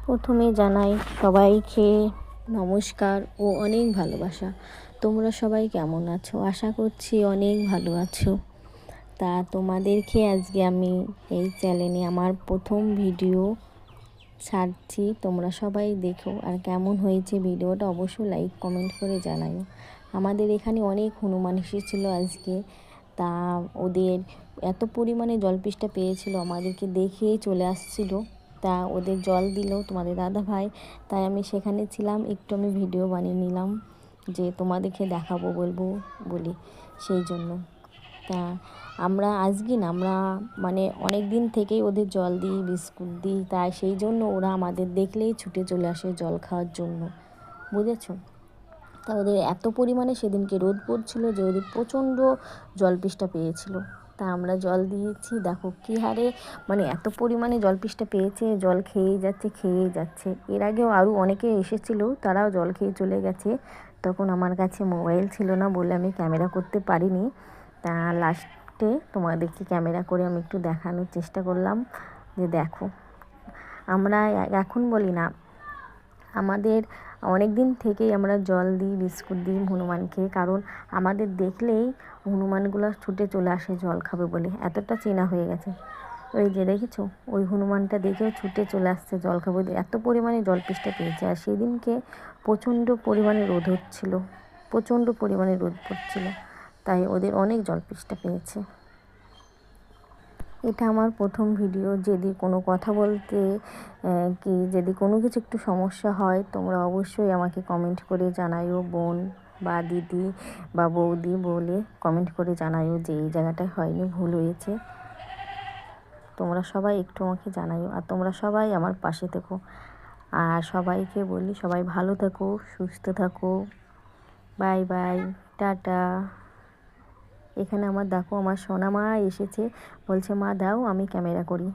প্রথমে জানাই সবাইকে নমস্কার ও অনেক ভালোবাসা। তোমরা সবাই কেমন আছো? আশা করছি অনেক ভালো আছো। তা তোমাদেরকে আজকে আমি এই চ্যানেলে আমার প্রথম ভিডিও ছাড়ছি। তোমরা সবাই দেখো, আর কেমন হয়েছে ভিডিওটা অবশ্যই লাইক কমেন্ট করে জানাও। আমাদের এখানে অনেক হনুমান এসেছিলো আজকে। তা ওদের এত পরিমাণে জলপৃষ্ঠা পেয়েছিল, আমাদেরকে দেখেই চলে আসছিলো। তা ওদের জল দিল তোমাদের দাদা ভাই, তাই আমি সেখানে ছিলাম, একটু আমি ভিডিও বানিয়ে নিলাম যে তোমাদেরকে দেখাবো বলবো বলি, সেই জন্য। তা আমরা আজকে না, আমরা মানে অনেক দিন থেকেই ওদের জল দিই, বিস্কুট দিই, তাই সেই জন্য ওরা আমাদের দেখলেই ছুটে চলে আসে জল খাওয়ার জন্য, বুঝেছো? তা ওদের এত পরিমাণে সেদিনকে রোদ পড়ছিল যে ওদের প্রচণ্ড জলপৃষ্ঠা পেয়েছিল। তা আমরা জল দিয়েছি, দেখো কী হারে মানে এত পরিমাণে জলপৃষ্ঠা পেয়েছে, জল খেয়েই যাচ্ছে খেয়েই যাচ্ছে। এর আগেও আরও অনেকে এসেছিলো, তারাও জল খেয়ে চলে গেছে। তখন আমার কাছে মোবাইল ছিল না বলে আমি ক্যামেরা করতে পারিনি। তা লাস্টে তোমাদেরকে ক্যামেরা করে আমি একটু দেখানোর চেষ্টা করলাম যে দেখো, আমরা এখন বলি না, আমাদের অনেক দিন থেকেই আমরা জল দিই, বিস্কুট দিই হনুমানকে, কারণ আমাদের দেখলেই হনুমানগুলো ছুটে চলে আসে জল খাবে বলে, এতটা চেনা হয়ে গেছে। ওই যে দেখেছো, ওই হনুমানটা দেখেও ছুটে চলে আসছে জল খাবে, এত পরিমাণে জলপৃষ্ঠা পেয়েছে। আর সেদিনকে প্রচণ্ড পরিমাণে রোদ হচ্ছিলো, প্রচণ্ড পরিমাণে রোদ পড়ছিল, তাই ওদের অনেক জলপৃষ্ঠা পেয়েছে। এটা আমার প্রথম ভিডিও। যদি কোনো কথা বলতে কি যদি কোনো কিছু একটু সমস্যা হয়, তোমরা অবশ্যই আমাকে কমেন্ট করে জানাইও, বোন বা দিদি বা বৌদি বলে কমেন্ট করে জানাইও যে এই জায়গাটায় হয়নি, ভুল হয়েছে। তোমরা সবাই একটু আমাকে জানাইও, আর তোমরা সবাই আমার পাশে থেকো। আর সবাইকে বলি, সবাই ভালো থাকো, সুস্থ থাকো। Bye bye, tata. এখানে আমার দেখো, আমার সোনা মা এসেছে, বলছে মা দাও আমি ক্যামেরা করি।